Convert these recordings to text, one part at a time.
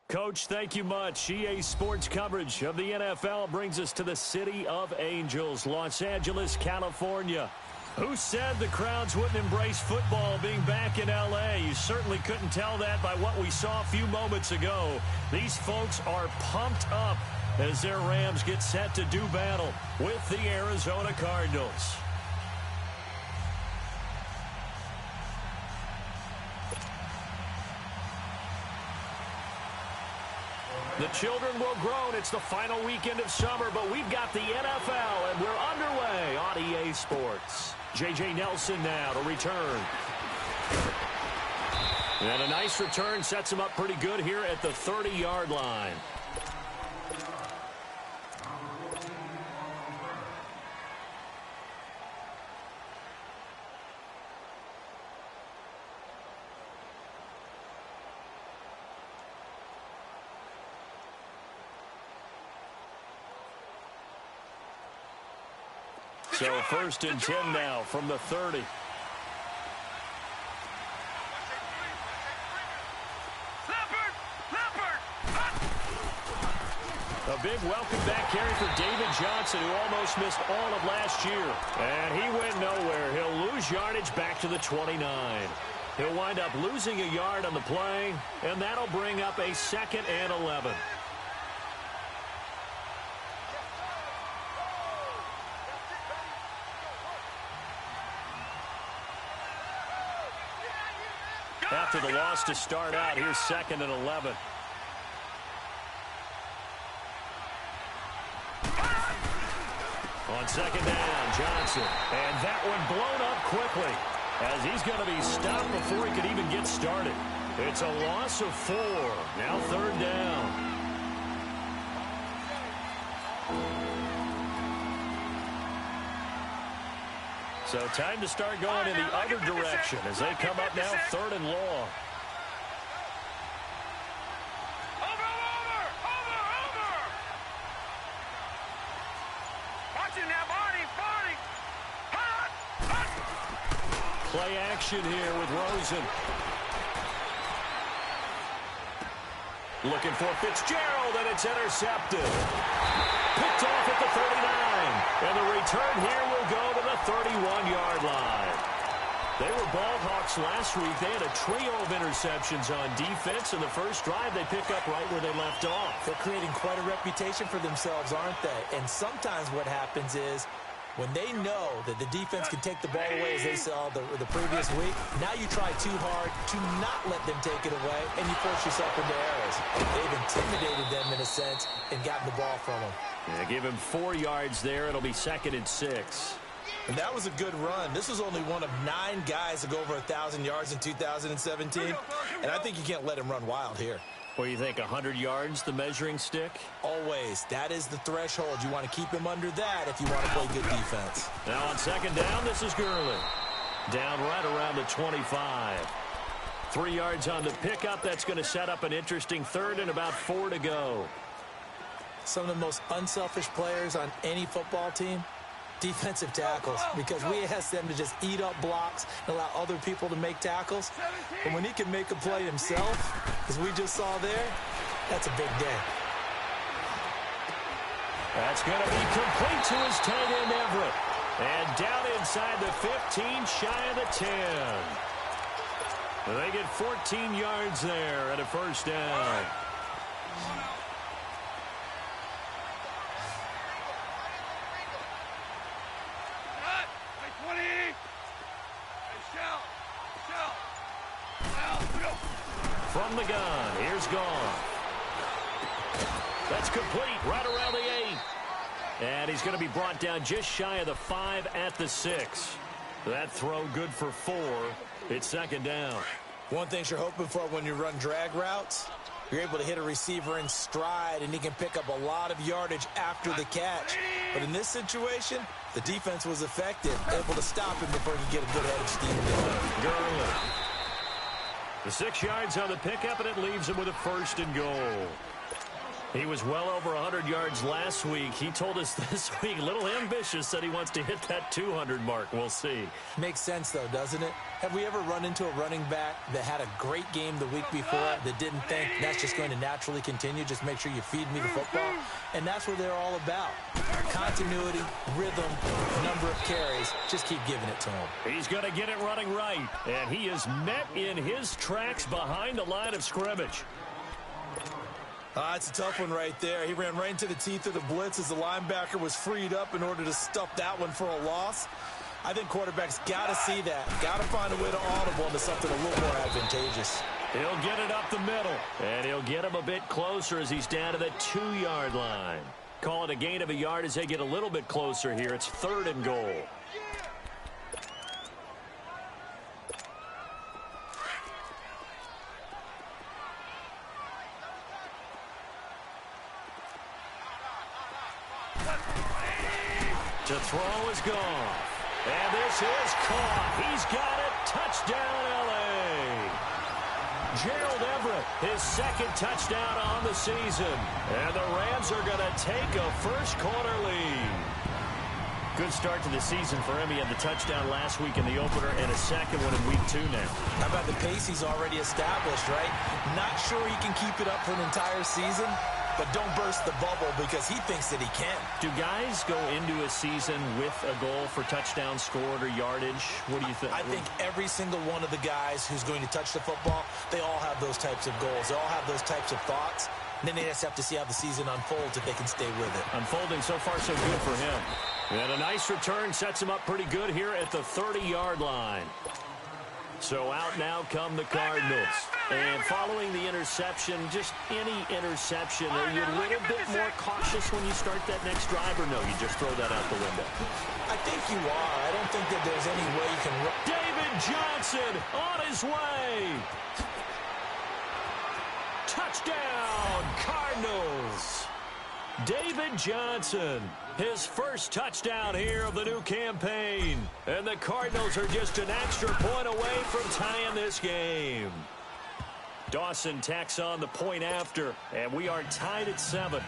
Coach, thank you much. EA Sports coverage of the NFL brings us to the City of Angels, Los Angeles, California. Who said the crowds wouldn't embrace football being back in L.A.? You certainly couldn't tell that by what we saw a few moments ago. These folks are pumped up as their Rams get set to do battle with the Arizona Cardinals. The children will groan. It's the final weekend of summer, but we've got the NFL, and we're underway on EA Sports. J.J. Nelson now to return. And a nice return sets him up pretty good here at the 30-yard line. So 1st and 10 now from the 30. A big welcome back carry for David Johnson, who almost missed all of last year. And he went nowhere. He'll lose yardage back to the 29. He'll wind up losing a yard on the play, and that'll bring up a 2nd and 11. After the loss to start out, here's 2nd and 11. On 2nd down, Johnson. And that one blown up quickly as he's going to be stopped before he could even get started. It's a loss of 4. Now 3rd down. So time to start going in the other direction as they come up now 3rd and long. Play action here with Rosen. Looking for Fitzgerald, and it's intercepted. Picked off at the 39. And the return here will go to the 31-yard line. They were ball hawks last week. They had a trio of interceptions on defense. In the first drive, they pick up right where they left off. They're creating quite a reputation for themselves, aren't they? And sometimes what happens is when they know that the defense can take the ball away, as they saw the previous week, now you try too hard to not let them take it away, and you force yourself into errors. They've intimidated them, in a sense, and gotten the ball from them. Yeah, give him 4 yards there. It'll be 2nd and 6. And that was a good run. This was only one of 9 guys to go over 1,000 yards in 2017, and I think you can't let him run wild here. What do you think, 100 yards, the measuring stick? Always. That is the threshold. You want to keep him under that if you want to play good defense. Now on 2nd down, this is Gurley. Down right around the 25. 3 yards on the pickup. That's going to set up an interesting 3rd and about 4 to go. Some of the most unselfish players on any football team, defensive tackles, because we ask them to just eat up blocks and allow other people to make tackles. But when he can make a play himself, as we just saw there, that's a big day. That's going to be complete to his tight end, Everett. And down inside the 15, shy of the 10. They get 14 yards there at a 1st down. From the gun, here's Goff. That's complete, right around the 8. And he's going to be brought down just shy of the 5 at the 6. That throw good for 4. It's 2nd down. One thing you're hoping for when you run drag routes, you're able to hit a receiver in stride, and he can pick up a lot of yardage after the catch. But in this situation, the defense was effective, able to stop him before he could get a good head of steam going. Gurley. The 6 yards on the pickup, and it leaves him with a 1st and goal. He was well over 100 yards last week. He told us this week, a little ambitious, said he wants to hit that 200 mark. We'll see. Makes sense, though, doesn't it? Have we ever run into a running back that had a great game the week before that didn't think that's just going to naturally continue? Just make sure you feed me the football. And that's what they're all about. Continuity, rhythm, number of carries. Just keep giving it to him. He's going to get it running right. And he is met in his tracks behind the line of scrimmage. It's a tough one right there. He ran right into the teeth of the blitz as the linebacker was freed up in order to stuff that one for a loss. I think quarterbacks got to see that. Got to find a way to audible into something a little more advantageous. He'll get it up the middle, and he'll get him a bit closer as he's down to the 2-yard line. Call it a gain of a yard as they get a little bit closer here. It's 3rd and goal. To throw is gone. And this is caught. He's got it. Touchdown, L.A. Gerald Everett, his 2nd touchdown on the season. And the Rams are going to take a first-quarter lead. Good start to the season for him. He had the touchdown last week in the opener and a second one in week 2 now. How about the pace he's already established, right? Not sure he can keep it up for an entire season, but don't burst the bubble because he thinks that he can. Do guys go into a season with a goal for touchdown scored or yardage? What do you think? I think every single one of the guys who's going to touch the football, they all have those types of goals. They all have those types of thoughts. And then they just have to see how the season unfolds if they can stay with it. Unfolding so far so good for him. And a nice return sets him up pretty good here at the 30-yard line. So out now come the Cardinals. And following the interception, just any interception, are you a little bit more cautious when you start that next drive, or no, you just throw that out the window? I think you are. I don't think that there's any way you can... David Johnson on his way. Touchdown, Cardinals. David Johnson, his first touchdown here of the new campaign. And the Cardinals are just an extra point away from tying this game. Dawson tacks on the point after, and we are tied at 7.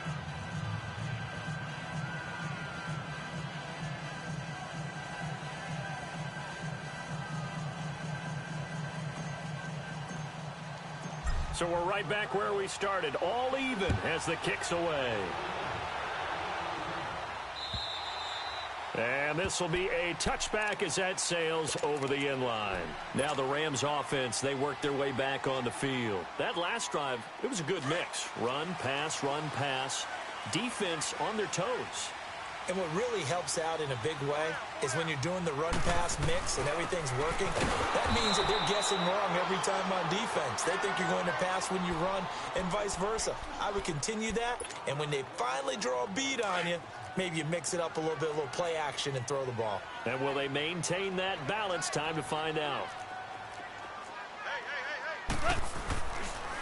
So we're right back where we started, all even as the kick's away. And this will be a touchback as that sails over the end line. Now the Rams offense, they work their way back on the field. That last drive, it was a good mix. Run, pass, defense on their toes. And what really helps out in a big way is when you're doing the run-pass mix and everything's working, that means that they're guessing wrong every time on defense. They think you're going to pass when you run and vice versa. I would continue that, and when they finally draw a bead on you, maybe you mix it up a little bit, a little play action, and throw the ball. And will they maintain that balance? Time to find out.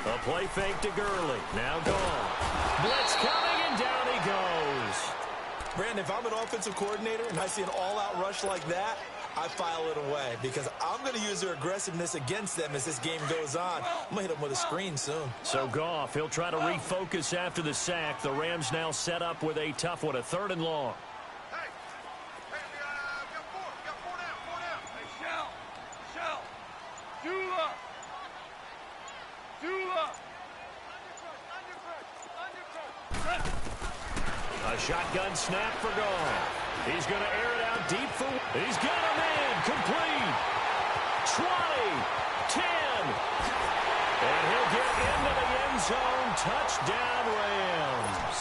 A play fake to Gurley. Now gone. Blitz coming, and down he goes. Brandon, if I'm an offensive coordinator and I see an all-out rush like that, I file it away because I'm going to use their aggressiveness against them as this game goes on. I'm going to hit them with a screen soon. So Goff, he'll try to refocus after the sack. The Rams now set up with a tough one, a 3rd and long. A shotgun snap for Goff. He's going to air it out deep for... He's got him in. Complete. 20. 10. And he'll get into the end zone. Touchdown, Rams.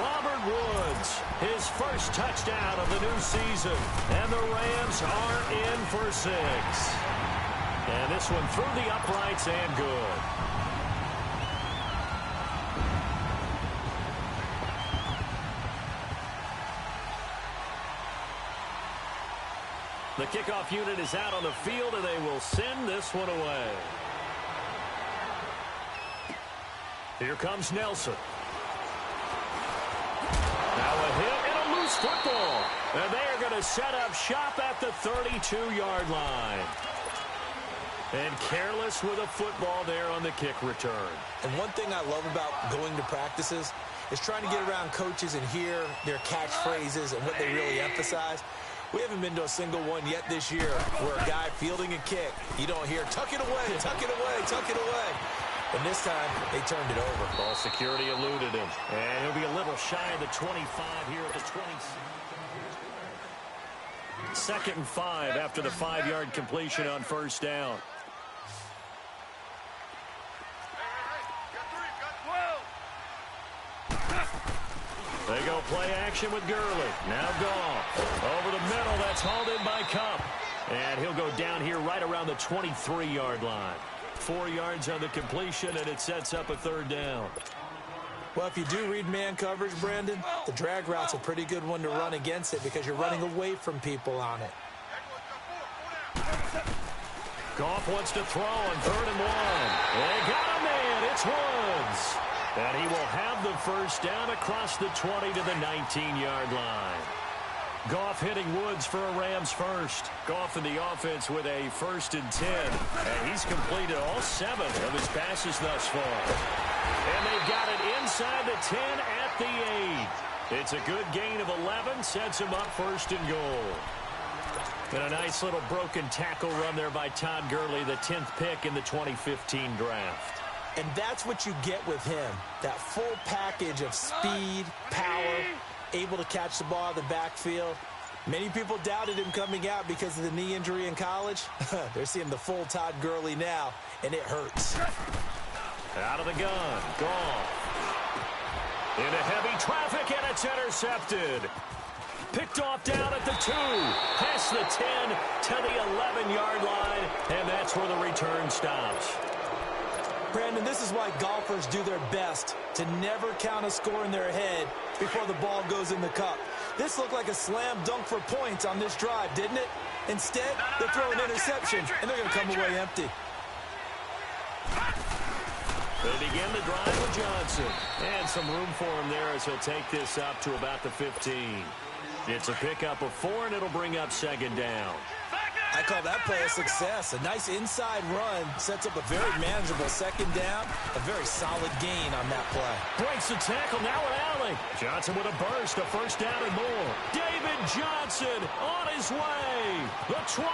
Robert Woods, his first touchdown of the new season. And the Rams are in for 6. And this one through the uprights and good. The kickoff unit is out on the field, and they will send this one away. Here comes Nelson. Now a hit and a loose football. And they are going to set up shop at the 32-yard line. And careless with a football there on the kick return. And one thing I love about going to practices is trying to get around coaches and hear their catchphrases and what they really emphasize. We haven't been to a single one yet this year where a guy fielding a kick, you don't hear, tuck it away, tuck it away, tuck it away. And this time, they turned it over. Ball security eluded him. And he'll be a little shy of the 25 here at the 20. 2nd and 5 after the 5-yard completion on first down. They go play action with Gurley. Now Goff. Over the middle, that's hauled in by Cup. And he'll go down here right around the 23-yard line. 4 yards on the completion, and it sets up a 3rd down. Well, if you do read man coverage, Brandon, the drag route's a pretty good one to run against it because you're running away from people on it. Goff wants to throw on 3rd and 1. They got a man. It's Woods. And he will have the first down across the 20 to the 19-yard line. Goff hitting Woods for a Rams first. Goff in the offense with a 1st and 10. And he's completed all 7 of his passes thus far. And they've got it inside the 10 at the 8. It's a good gain of 11. Sets him up 1st and goal. And a nice little broken tackle run there by Todd Gurley, the 10th pick in the 2015 draft. And that's what you get with him, that full package of speed, power, able to catch the ball in the backfield. Many people doubted him coming out because of the knee injury in college. They're seeing the full Todd Gurley now, and it hurts. Out of the gun, Goff. Into heavy traffic, and it's intercepted. Picked off down at the 2. Past the 10 to the 11-yard line, and that's where the return stops. Brandon, this is why golfers do their best to never count a score in their head before the ball goes in the cup. This looked like a slam dunk for points on this drive, didn't it? Instead, they throw an interception, and they're going to come away empty. They begin the drive with Johnson. And some room for him there as he'll take this up to about the 15. It's a pickup of 4, and it'll bring up 2nd down. I call that play a success. A nice inside run sets up a very manageable 2nd down. A very solid gain on that play. Breaks the tackle, now an alley. Johnson with a burst, a 1st down and more. David Johnson on his way. The 20.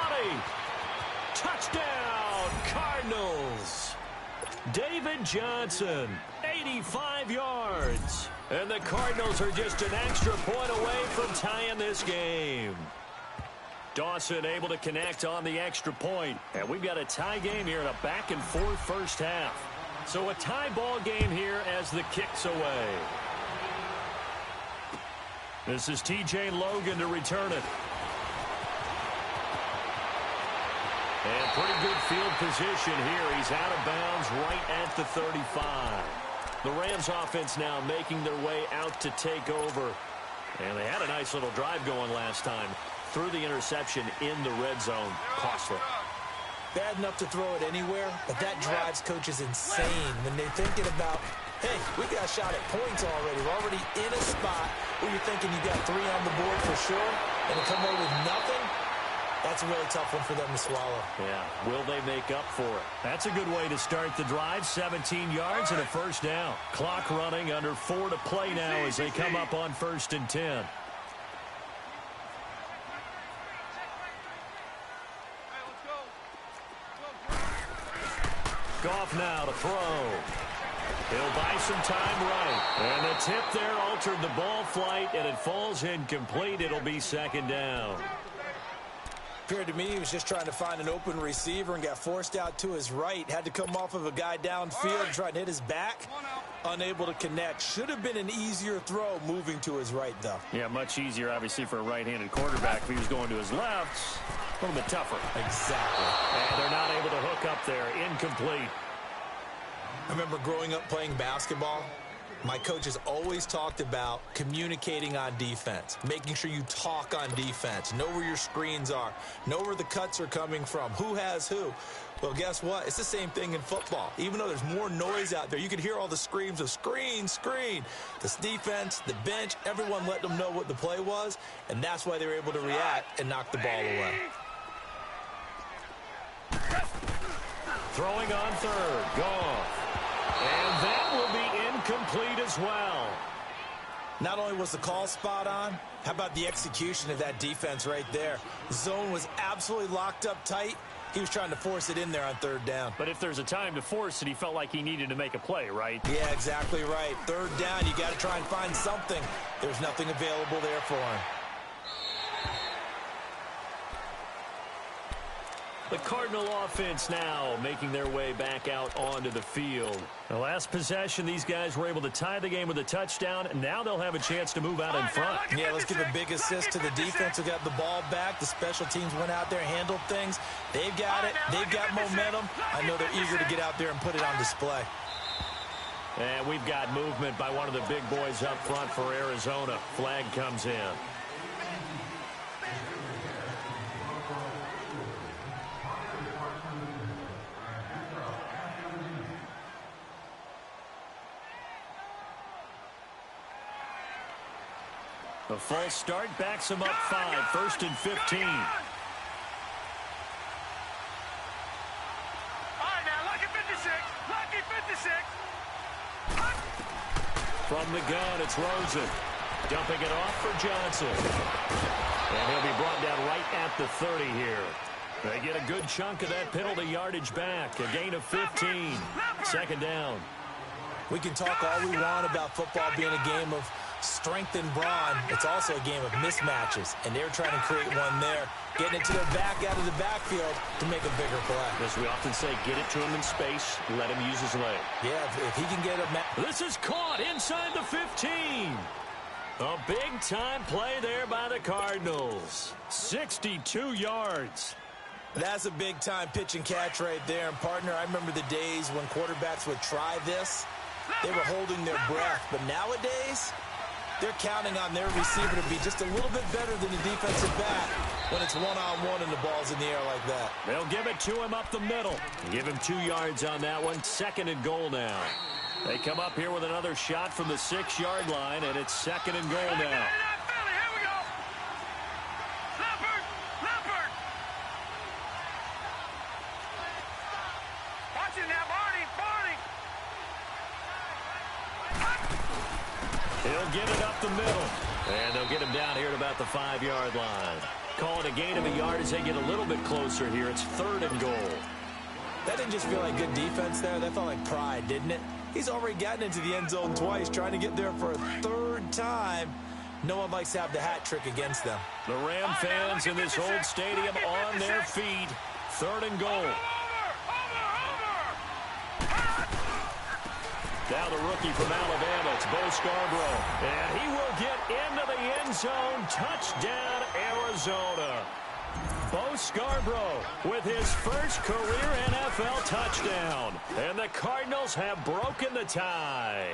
Touchdown, Cardinals. David Johnson, 85 yards. And the Cardinals are just an extra point away from tying this game. Dawson able to connect on the extra point. And we've got a tie game here in a back-and-forth first half. So a tie ball game here as the kick's away. This is T.J. Logan to return it. And pretty good field position here. He's out of bounds right at the 35. The Rams offense now making their way out to take over. And they had a nice little drive going last time. Threw the interception in the red zone. Costly. Bad enough to throw it anywhere, but that drives coaches insane when they're thinking about, hey, we got a shot at points already. We're already in a spot where you're thinking you got 3 on the board for sure, and to come away with nothing, that's a really tough one for them to swallow. Yeah, will they make up for it? That's a good way to start the drive. 17 yards and a 1st down. Clock running, under 4 to play now as they come up on 1st and 10. Goff now to throw. He'll buy some time right. And the tip there altered the ball flight, and it falls incomplete. It'll be 2nd down. Appeared to me he was just trying to find an open receiver and got forced out to his right. Had to come off of a guy downfield and try to hit his back. Unable to connect. Should have been an easier throw moving to his right, though. Yeah, much easier, obviously, for a right-handed quarterback. If he was going to his left, a little bit tougher. Exactly. And they're not able to hook up there. Incomplete. I remember growing up playing basketball. My coaches always talked about communicating on defense, making sure you talk on defense, know where your screens are, know where the cuts are coming from, who has who. Well, guess what? It's the same thing in football. Even though there's more noise out there, you can hear all the screams of screen, screen. This defense, the bench, everyone let them know what the play was, and that's why they were able to react and knock the ball away. Throwing on third. Goff. And that will be incomplete as well. Not only was the call spot on, how about the execution of that defense right there? The zone was absolutely locked up tight. He was trying to force it in there on third down. But if there's a time to force it, he felt like he needed to make a play, right? Yeah, exactly right. Third down, you got to try and find something. There's nothing available there for him. The Cardinal offense now making their way back out onto the field. The last possession, these guys were able to tie the game with a touchdown, and now they'll have a chance to move out in front. Yeah, let's give a big assist to the defense who got the ball back. The special teams went out there, handled things. They've got it. They've got momentum. I know they're eager to get out there and put it on display. And we've got movement by one of the big boys up front for Arizona. Flag comes in. A false start backs him up 5, 1st and 15. All right, now, lucky 56. Lucky 56. From the gun, it's Rosen. Dumping it off for Johnson. And he'll be brought down right at the 30 here. They get a good chunk of that penalty yardage back. A gain of 15. Second down. We can talk all we want about football being a game of strength and brawn. It's also a game of mismatches, and they're trying to create one there, getting it to their back out of the backfield to make a bigger play. As we often say, get it to him in space, let him use his leg. Yeah, if he can get a... This is caught inside the 15. A big-time play there by the Cardinals. 62 yards. That's a big-time pitch and catch right there. And, partner, I remember the days when quarterbacks would try this. They were holding their breath. But nowadays, they're counting on their receiver to be just a little bit better than the defensive back when it's one-on-one and the ball's in the air like that. They'll give it to him up the middle. Give him 2 yards on that one. 2nd and goal now. They come up here with another shot from the 6-yard line, and it's 2nd and goal now. He'll get it up the middle. And they'll get him down here at about the 5-yard line. Call it a gain of a yard as they get a little bit closer here. It's 3rd and goal. That didn't just feel like good defense there. That felt like pride, didn't it? He's already gotten into the end zone twice, trying to get there for a 3rd time. No one likes to have the hat trick against them. The Ram fans in this old stadium on their feet. 3rd and goal. Now the rookie from Alabama, it's Bo Scarborough. And he will get into the end zone. Touchdown, Arizona. Bo Scarborough with his first career NFL touchdown. And the Cardinals have broken the tie.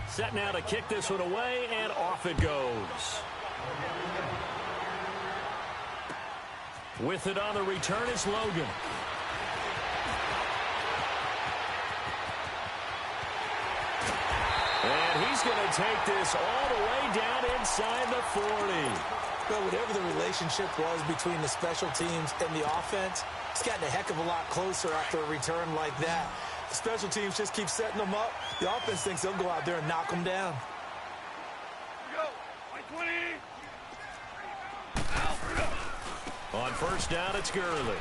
Set now to kick this one away, and off it goes. With it on the return is Logan. And he's going to take this all the way down inside the 40. Well, whatever the relationship was between the special teams and the offense, it's gotten a heck of a lot closer after a return like that. The special teams just keep setting them up. The offense thinks they'll go out there and knock them down. On first down, it's Gurley.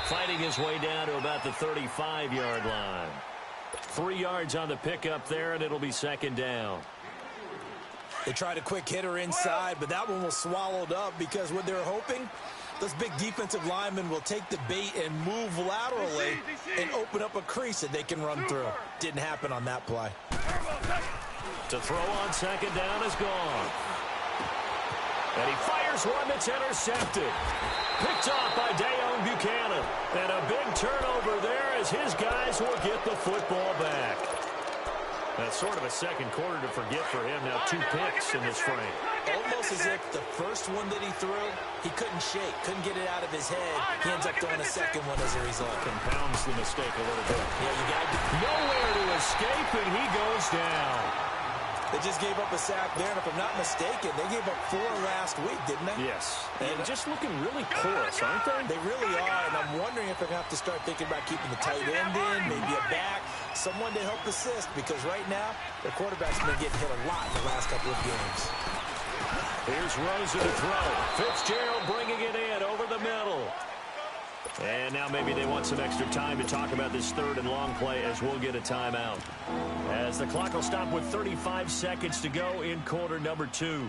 Fighting his way down to about the 35-yard line. 3 yards on the pickup there, and it'll be 2nd down. They tried a quick hitter inside, but that one was swallowed up because what they're hoping, those big defensive linemen will take the bait and move laterally and open up a crease that they can run through. Didn't happen on that play. To throw on 2nd down is gone. And he fires one that's intercepted. Picked off by Dayon Buchanan. And a big turnover there as his guys will get the football back. That's sort of a second quarter to forget for him. Now 2 picks in this frame. Almost as if the first one that he threw, he couldn't shake, couldn't get it out of his head. He ends up throwing a second one as a result. Compounds the mistake a little bit. Yeah, you got nowhere to escape, and he goes down. They just gave up a sack there, and if I'm not mistaken, they gave up 4 last week, didn't they? Yes. And just looking really porous, aren't they? They really are, and I'm wondering if they're going to have to start thinking about keeping the tight end in, maybe a back, someone to help assist, because right now, their quarterback's been getting hit a lot in the last couple of games. Here's Rosen to throw. Fitzgerald bringing it in over the middle. And now maybe they want some extra time to talk about this 3rd and long play as we'll get a timeout. As the clock will stop with 35 seconds to go in quarter number 2.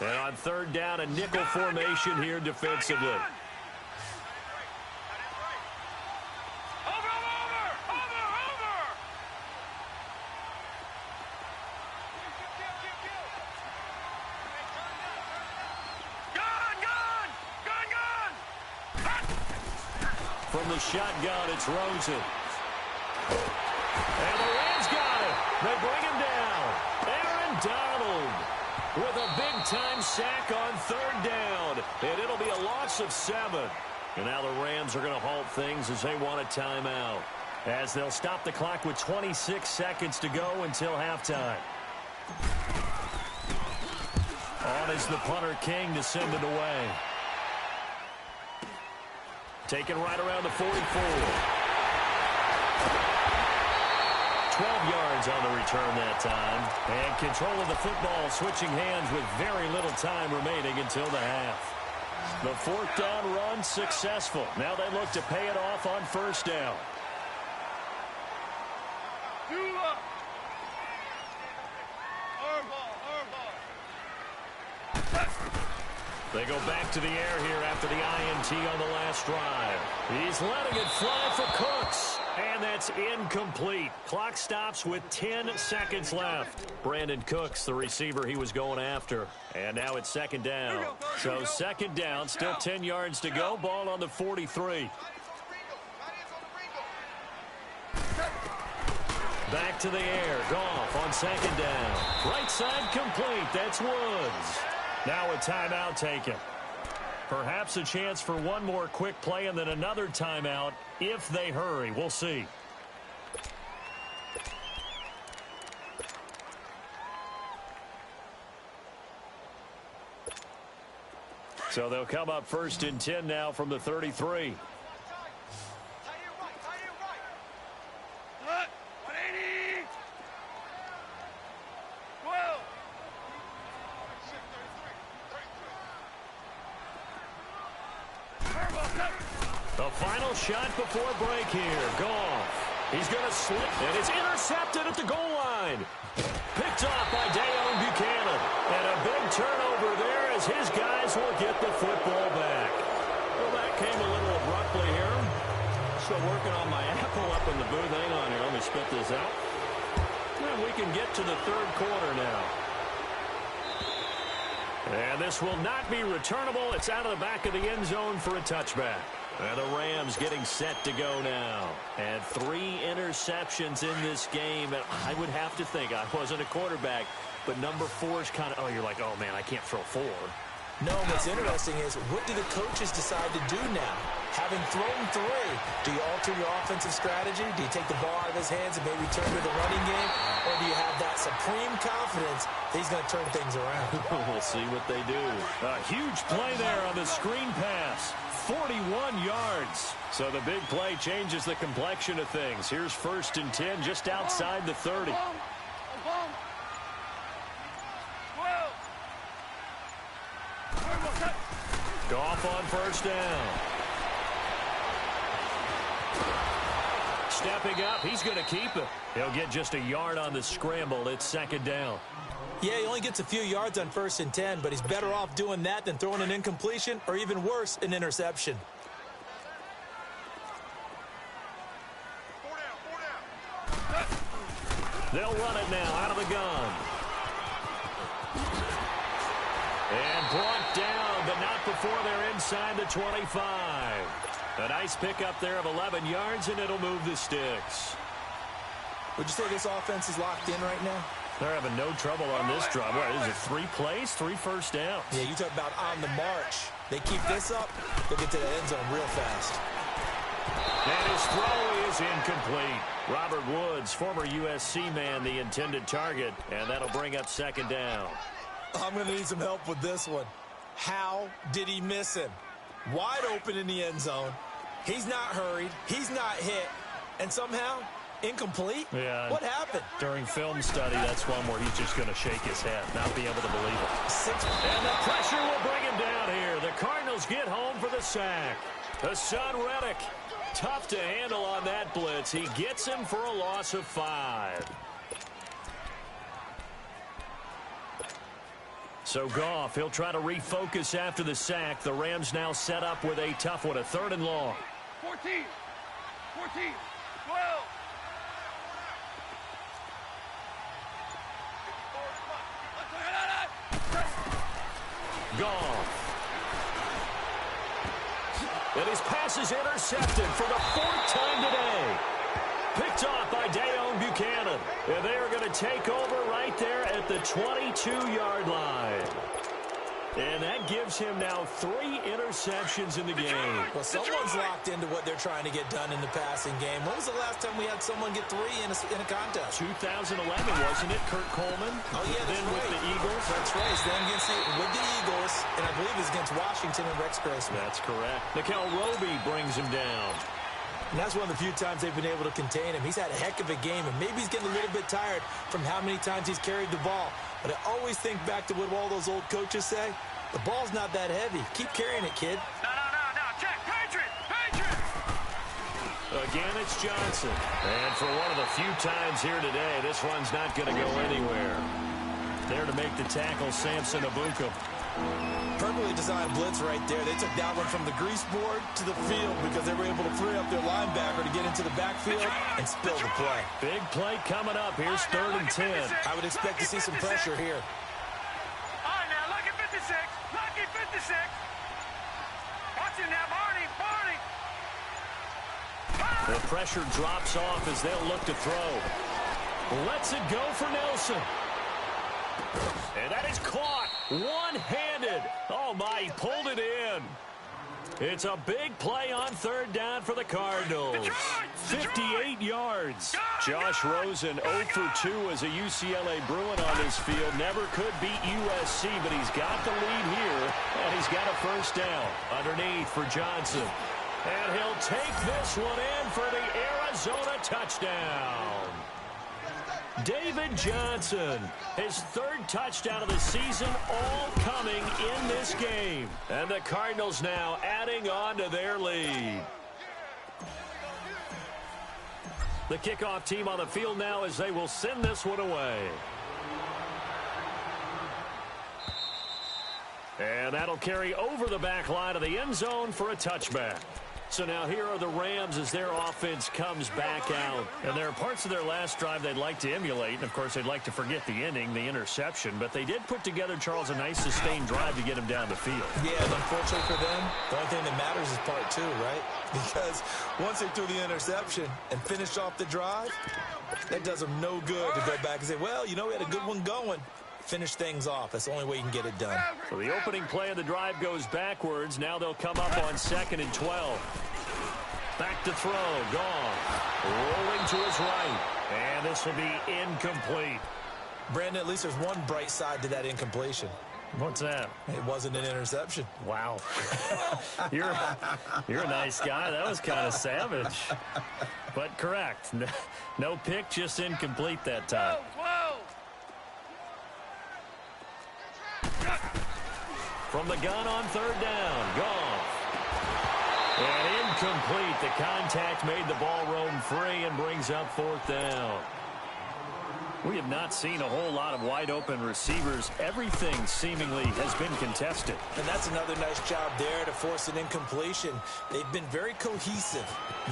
And on 3rd down, a nickel formation here defensively. From the shotgun, it's Rosen. And the Rams got it. They bring him down. Aaron Donald with a big-time sack on 3rd down. And it'll be a loss of 7. And now the Rams are going to halt things as they want a timeout. As they'll stop the clock with 26 seconds to go until halftime. On is the punter King to send it away. Taken right around the 44. 12 yards on the return that time. And control of the football switching hands with very little time remaining until the half. The 4th down run successful. Now they look to pay it off on 1st down. They go back to the air here after the INT on the last drive. He's letting it fly for Cooks. And that's incomplete. Clock stops with 10 seconds left. Brandon Cooks, the receiver he was going after. And now it's 2nd down. So 2nd down, still 10 yards to go. Ball on the 43. Back to the air. Goff on 2nd down. Right side complete. That's Woods. Now a timeout taken. Perhaps a chance for one more quick play and then another timeout if they hurry. We'll see. So they'll come up 1st and 10 now from the 33. The final shot before break here. Goff. He's going to slip, and it's intercepted at the goal line. Picked off by jjae187's Buchanan. And a big turnover there as his guys will get the football back. Well, that came a little abruptly here. Still working on my apple up in the booth. Hang on here. Let me spit this out. And we can get to the 3rd quarter now. And this will not be returnable. It's out of the back of the end zone for a touchback. And the Rams getting set to go now. And 3 interceptions in this game. And I would have to think, I wasn't a quarterback, but number 4 is kind of, you're like, oh, man, I can't throw 4. No, what's interesting is, what do the coaches decide to do now? Having thrown 3, do you alter your offensive strategy? Do you take the ball out of his hands and maybe turn to the running game? Or do you have that supreme confidence that he's going to turn things around? We'll see what they do. A huge play there on the screen pass. 41 yards. So the big play changes the complexion of things. Here's 1st and 10 just outside the 30. Goff on 1st down. Stepping up, he's going to keep it. He'll get just a yard on the scramble. It's 2nd down. Yeah, he only gets a few yards on 1st and 10, but he's better off doing that than throwing an incompletion or even worse, an interception. They'll run it now out of the gun. And brought down, but not before they're inside the 25. A nice pickup there of 11 yards, and it'll move the sticks. Would you say this offense is locked in right now? They're having no trouble on this drive. What is it, 3 plays, 3 first downs? Yeah, you talk about on the march. They keep this up, they'll get to the end zone real fast. And his throw is incomplete. Robert Woods, former USC man, the intended target, and that'll bring up second down. I'm going to need some help with this one. How did he miss him? Wide open in the end zone. He's not hurried. He's not hit. And somehow, incomplete? Yeah. What happened? During film study, that's one where he's just going to shake his head, not be able to believe it. And the pressure will bring him down here. The Cardinals get home for the sack. Hassan Reddick, tough to handle on that blitz. He gets him for a loss of 5. So Goff, he'll try to refocus after the sack. The Rams now set up with a tough one, a 3rd and long. 14, 12. Goff. And his pass is intercepted for the 4th time today. Picked off by Dayon Buchanan. And they are going to take over right there at the 22-yard line. And that gives him now 3 interceptions in the game. Well, someone's locked into what they're trying to get done in the passing game. When was the last time we had someone get 3 in a contest? 2011, wasn't it? Kurt Coleman. Oh, yeah, that's then right. With the Eagles. That's right. Then with the Eagles, and I believe it was against Washington and Rex Grossman. That's correct. Nickel Roby brings him down. And that's one of the few times they've been able to contain him. He's had a heck of a game, and maybe he's getting a little bit tired from how many times he's carried the ball. But I always think back to what all those old coaches say. The ball's not that heavy. Keep carrying it, kid. No. Check. Patriot. Again, it's Johnson. And for one of the few times here today, this one's not going to go anywhere. There to make the tackle, Samson Abuka. Perfectly designed blitz right there. They took that one from the grease board to the field because they were able to free up their linebacker to get into the backfield and spill the play. Big play coming up. Here's 3rd and 10. I would expect to see some pressure here. All right, now, lucky 56. Lucky 56. Watch him now, Barney. The pressure drops off as they'll look to throw. Lets it go for Nelson. And that is caught one-handed. Oh, my, he pulled it in. It's a big play on 3rd down for the Cardinals. 58 yards. Josh Rosen 0 for 2 as a UCLA Bruin on this field. Never could beat USC, but he's got the lead here, and he's got a 1st down underneath for Johnson. And he'll take this one in for the Arizona touchdown. David Johnson, his 3rd touchdown of the season, all coming in this game. And the Cardinals now adding on to their lead. The kickoff team on the field now as they will send this one away. And that'll carry over the back line of the end zone for a touchback. So now here are the Rams as their offense comes back out. And there are parts of their last drive they'd like to emulate. And, of course, they'd like to forget the inning, the interception. But they did put together, Charles, a nice sustained drive to get him down the field. Yeah, and unfortunately for them, the only thing that matters is part 2, right? Because once they threw the interception and finished off the drive, that does them no good to go back and say, well, you know, we had a good one going. Finish things off. That's the only way you can get it done. So the opening play of the drive goes backwards. Now they'll come up on 2nd and 12. Back to throw. Goff rolling to his right. And this will be incomplete. Brandon, at least there's one bright side to that incompletion. What's that? It wasn't an interception. Wow. You're a nice guy. That was kind of savage. But correct. No pick, just incomplete that time. From the gun on 3rd down, Goff. And incomplete. The contact made the ball roam free and brings up 4th down. We have not seen a whole lot of wide-open receivers. Everything seemingly has been contested. And that's another nice job there to force an incompletion. They've been very cohesive,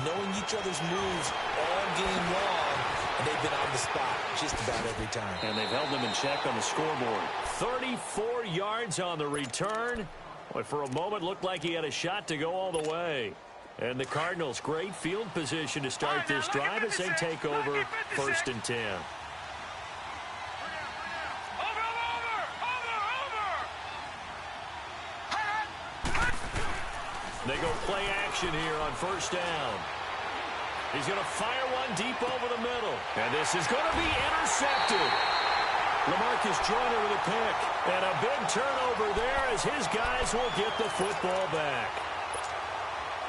knowing each other's moves all game long, and they've been on the spot just about every time. And they've held them in check on the scoreboard. 34 yards on the return. But for a moment, looked like he had a shot to go all the way. And the Cardinals, great field position to start this drive as they take over 1st and 10. They go play action here on first down. He's going to fire one deep over the middle. And this is going to be intercepted. LaMarcus Joyner with a pick. And a big turnover there as his guys will get the football back.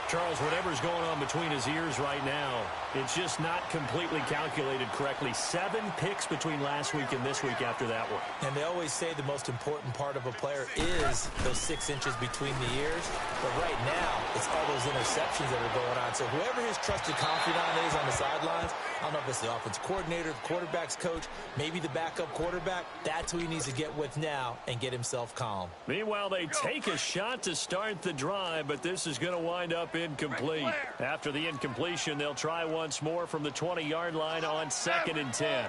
Charles, whatever's going on between his ears right now, it's just not completely calculated correctly. 7 picks between last week and this week after that one. And they always say the most important part of a player is those 6 inches between the ears. But right now, it's all those interceptions that are going on. So whoever his trusted confidant is on the sidelines, I don't know if it's the offense coordinator, the quarterback's coach, maybe the backup quarterback, that's who he needs to get with now and get himself calm. Meanwhile, they take a shot to start the drive, but this is going to wind up incomplete. After the incompletion, they'll try once more from the 20-yard line on 2nd and 10.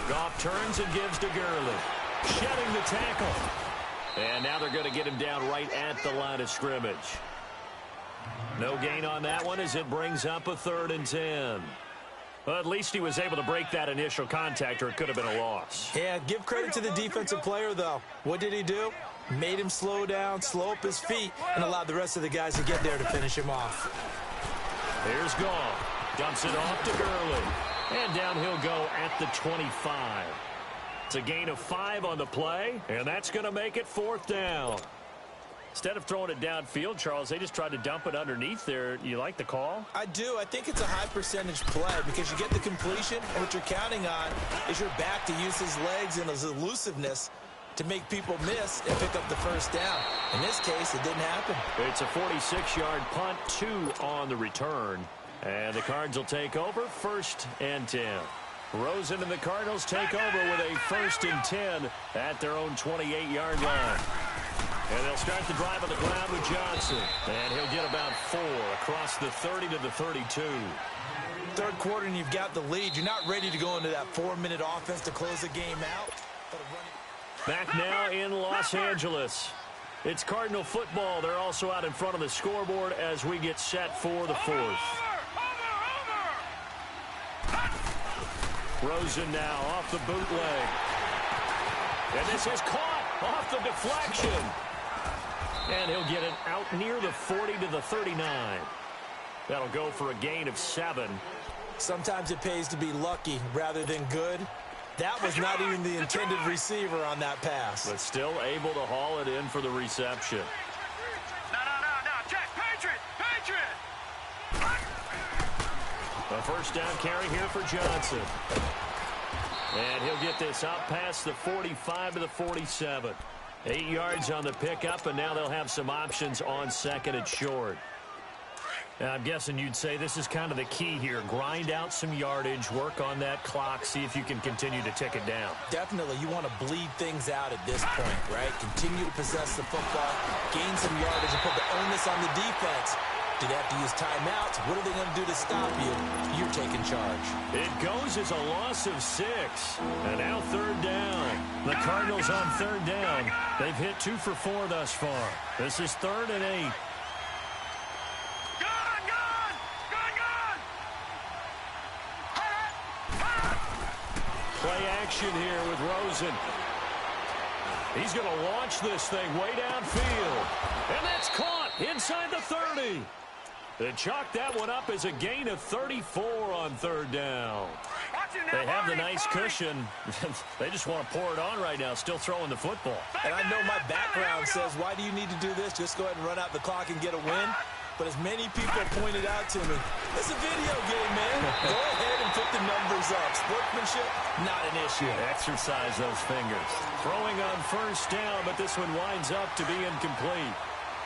Goff turns and gives to Gurley. Shedding the tackle. And now they're going to get him down right at the line of scrimmage. No gain on that one as it brings up a 3rd and 10. Well, at least he was able to break that initial contact, or it could have been a loss. Yeah, give credit to the defensive player, though. What did he do? Made him slow down, slow up his feet, and allowed the rest of the guys to get there to finish him off. Here's Goff. Dumps it off to Gurley. And down he'll go at the 25. It's a gain of 5 on the play, and that's going to make it 4th down. Instead of throwing it downfield, Charles, they just tried to dump it underneath there. You like the call? I do. I think it's a high percentage play because you get the completion, and what you're counting on is your back to use his legs and his elusiveness to make people miss and pick up the first down. In this case, it didn't happen. It's a 46-yard punt, 2 on the return. And the Cards will take over 1st and 10. Rosen and the Cardinals take over with a 1st and 10 at their own 28-yard line. And they'll start the drive on the ground with Johnson. And he'll get about 4 across the 30 to the 32. Third quarter and you've got the lead. You're not ready to go into that 4-minute offense to close the game out. Back now in Los Angeles. It's Cardinal football. They're also out in front of the scoreboard as we get set for the 4th. Rosen now off the bootleg. And this is caught off the deflection. And he'll get it out near the 40 to the 39. That'll go for a gain of 7. Sometimes it pays to be lucky rather than good. That was not even the intended receiver on that pass. But still able to haul it in for the reception. No, Jack, Patriot! A first down carry here for Johnson. And he'll get this out past the 45 to the 47. 8 yards on the pickup, and now they'll have some options on 2nd and short. And I'm guessing you'd say this is kind of the key here. Grind out some yardage, work on that clock, see if you can continue to tick it down. Definitely. You want to bleed things out at this point, right? Continue to possess the football, gain some yardage, and put the onus on the defense. Do they have to use timeouts? What are they going to do to stop you? You're taking charge. It goes as a loss of 6. And now 3rd down. The Cardinals on 3rd down. They've hit 2 for 4 thus far. This is 3rd and 8. Play action here with Rosen. He's going to launch this thing way downfield. And that's caught inside the 30. They chalk that one up as a gain of 34 on 3rd down. They have the nice cushion. They just want to pour it on right now, still throwing the football. And I know my background says, why do you need to do this? Just go ahead and run out the clock and get a win. But as many people pointed out to me, it's a video game, man. Go ahead and put the numbers up. Sportsmanship, not an issue. Exercise those fingers. Throwing on first down, but this one winds up to be incomplete.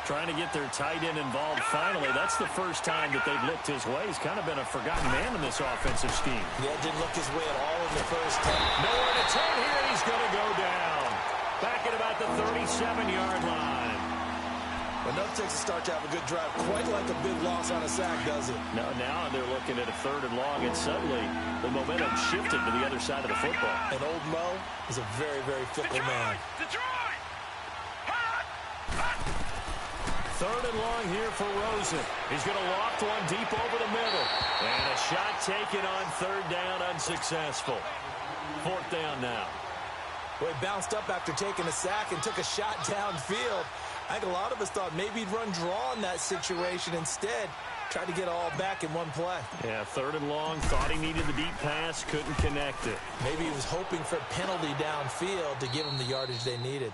Trying to get their tight end involved finally. That's the first time that they've looked his way. He's kind of been a forgotten man in this offensive scheme. Yeah, didn't look his way at all in the first time. Nowhere to turn here. He's going to go down. Back at about the 37-yard line. Enough takes a start to have a good drive. Quite like a big loss on a sack, does it? No, now they're looking at a 3rd and long, and suddenly the momentum shifted to the other side of the football. And old Mo is a very, very fickle man. Detroit! 3rd and long here for Rosen. He's going to loft one deep over the middle. And a shot taken on 3rd down, unsuccessful. 4th down now. Well, he bounced up after taking a sack and took a shot downfield. I think a lot of us thought maybe he'd run draw in that situation. Instead, tried to get it all back in one play. Yeah, 3rd and long, thought he needed the deep pass, couldn't connect it. Maybe he was hoping for a penalty downfield to give him the yardage they needed.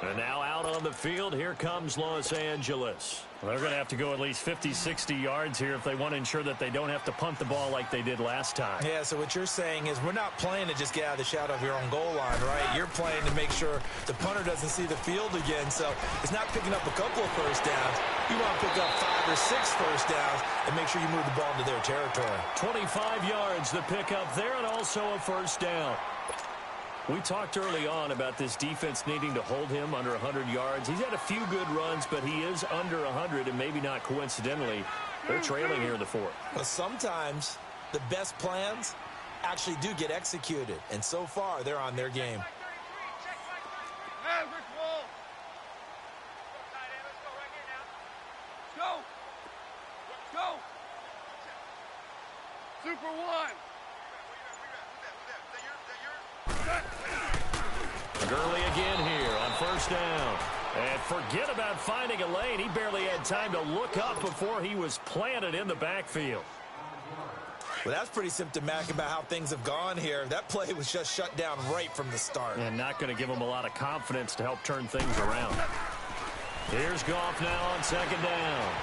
And now out on the field, here comes Los Angeles. They're going to have to go at least 50, 60 yards here if they want to ensure that they don't have to punt the ball like they did last time. Yeah, so what you're saying is we're not playing to just get out of the shadow of your own goal line, right? You're playing to make sure the punter doesn't see the field again. So it's not picking up a couple of first downs. You want to pick up 5 or 6 first downs and make sure you move the ball into their territory. 25 yards the pickup there, and also a first down. We talked early on about this defense needing to hold him under 100 yards. He's had a few good runs, but he is under 100, and maybe not coincidentally, they're trailing here in the 4th. But sometimes the best plans actually do get executed, and so far they're on their game. Go! Super One! Gurley again here on first down. And forget about finding a lane. He barely had time to look up before he was planted in the backfield. Well, that's pretty symptomatic about how things have gone here. That play was just shut down right from the start. And not going to give him a lot of confidence to help turn things around. Here's Goff now on 2nd down.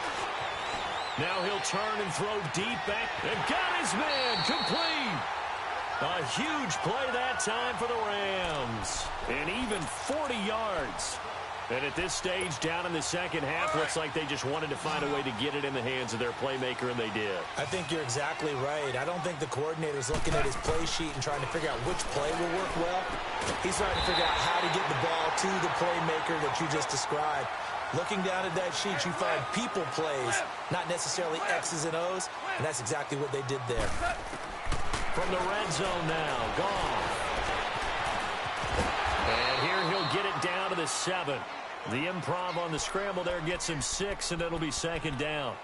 Now he'll turn and throw deep back. And got his man complete. A huge play that time for the Rams. And even 40 yards. And at this stage, down in the second half, looks like they just wanted to find a way to get it in the hands of their playmaker, and they did. I think you're exactly right. I don't think the coordinator's looking at his play sheet and trying to figure out which play will work well. He's trying to figure out how to get the ball to the playmaker that you just described. Looking down at that sheet, you find people plays, not necessarily X's and O's, and that's exactly what they did there. From the red zone now, Goff. And here he'll get it down to the 7. The improv on the scramble there gets him 6, and it'll be 2nd down.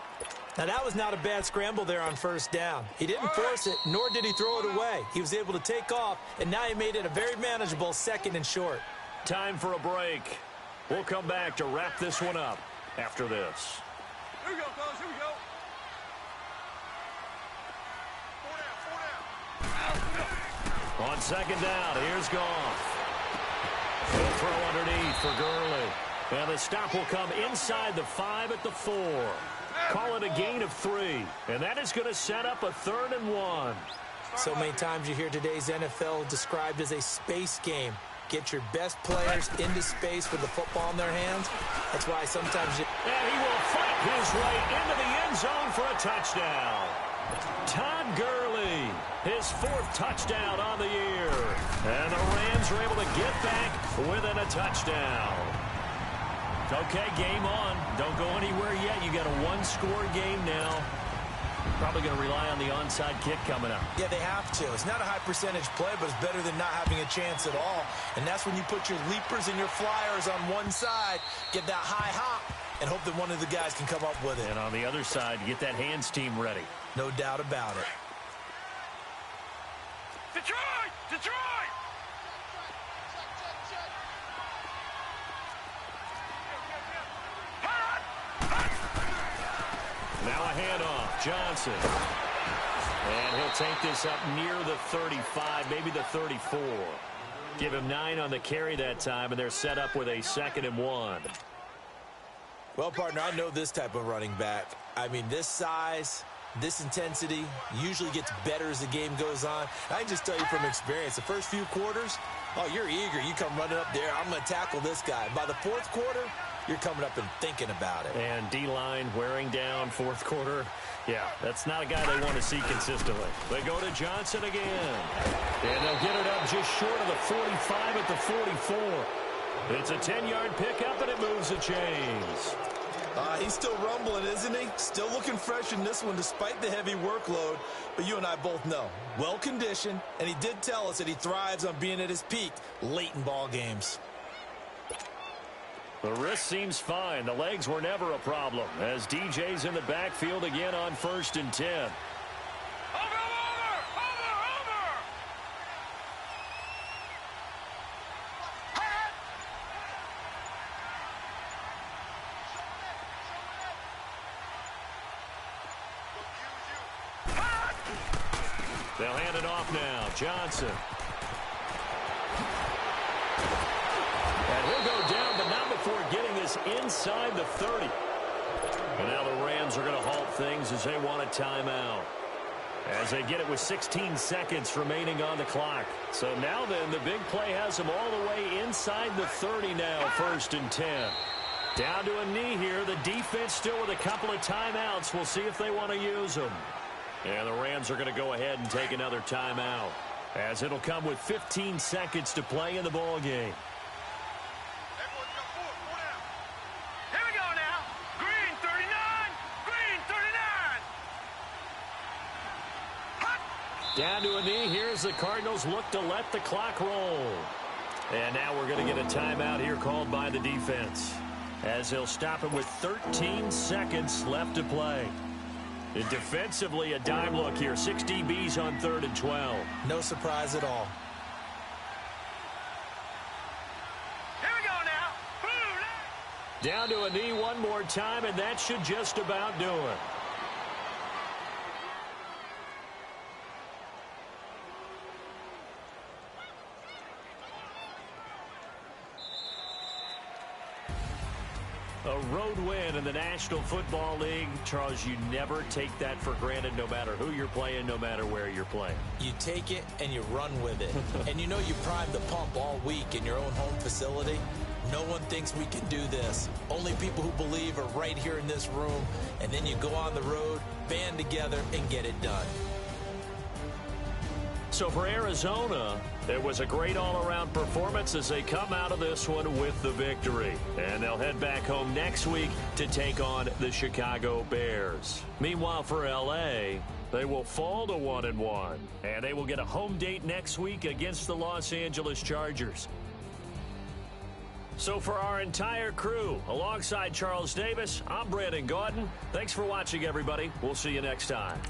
Now, that was not a bad scramble there on first down. He didn't force it, nor did he throw it away. He was able to take off, and now he made it a very manageable 2nd and short. Time for a break. We'll come back to wrap this one up after this. Here we go, fellas. Here we go. 4 down. On 2nd down, here's Goff. He'll throw underneath for Gurley. And the stop will come inside the 5 at the 4. Call it a gain of 3. And that is going to set up a 3rd and 1. So many times you hear today's NFL described as a space game. Get your best players into space with the football in their hands. That's why sometimes you... And he will fight his way into the end zone for a touchdown. Todd Gurley, his 4th touchdown on the year. And the Rams are able to get back within a touchdown. Okay, game on. Don't go anywhere yet. You got a 1-score game now. Probably going to rely on the onside kick coming up. Yeah, they have to. It's not a high percentage play, but it's better than not having a chance at all. And that's when you put your leapers and your flyers on one side, get that high hop, and hope that one of the guys can come up with it. And on the other side, get that hands team ready. No doubt about it. Detroit! Detroit! Now a handoff. Johnson. And he'll take this up near the 35, maybe the 34. Give him 9 on the carry that time, and they're set up with a 2nd and 1. Well, partner, I know this type of running back. I mean, this size, this intensity usually gets better as the game goes on. I can just tell you from experience, the first few quarters, oh, you're eager. You come running up there, I'm going to tackle this guy. By the 4th quarter, you're coming up and thinking about it. And D-line wearing down 4th quarter. Yeah, that's not a guy they want to see consistently. They go to Johnson again. And they'll get it up just short of the 45 at the 44. It's a 10-yard pickup, and it moves the chains. He's still rumbling, isn't he? Still looking fresh in this one despite the heavy workload. But you and I both know, well-conditioned, and he did tell us that he thrives on being at his peak late in ball games. The wrist seems fine. The legs were never a problem as DJ's in the backfield again on 1st and 10. Over! They'll hand it off now. Johnson. And he'll go down, but not before getting this inside the 30. And now the Rams are going to halt things as they want a timeout, as they get it with 16 seconds remaining on the clock. So now then, the big play has them all the way inside the 30 now, 1st and 10. Down to a knee here. The defense still with a couple of timeouts. We'll see if they want to use them. And the Rams are going to go ahead and take another timeout, as it'll come with 15 seconds to play in the ball game. Here we go now. Green 39. Green 39. Hot. Down to a knee. Here's the Cardinals look to let the clock roll. And now we're going to get a timeout here called by the defense, as they'll stop it with 13 seconds left to play. And defensively, a dime look here. 6 DBs on 3rd and 12. No surprise at all. Here we go now. Down to a knee one more time, and that should just about do it. A road win in the National Football League. Charles, you never take that for granted, no matter who you're playing, no matter where you're playing. You take it and you run with it. And you know you primed the pump all week in your own home facility. No one thinks we can do this. Only people who believe are right here in this room. And then you go on the road, band together, and get it done. So for Arizona, it was a great all-around performance as they come out of this one with the victory. And they'll head back home next week to take on the Chicago Bears. Meanwhile, for L.A., they will fall to 1-1. And they will get a home date next week against the Los Angeles Chargers. So for our entire crew, alongside Charles Davis, I'm Brandon Gaudin. Thanks for watching, everybody. We'll see you next time.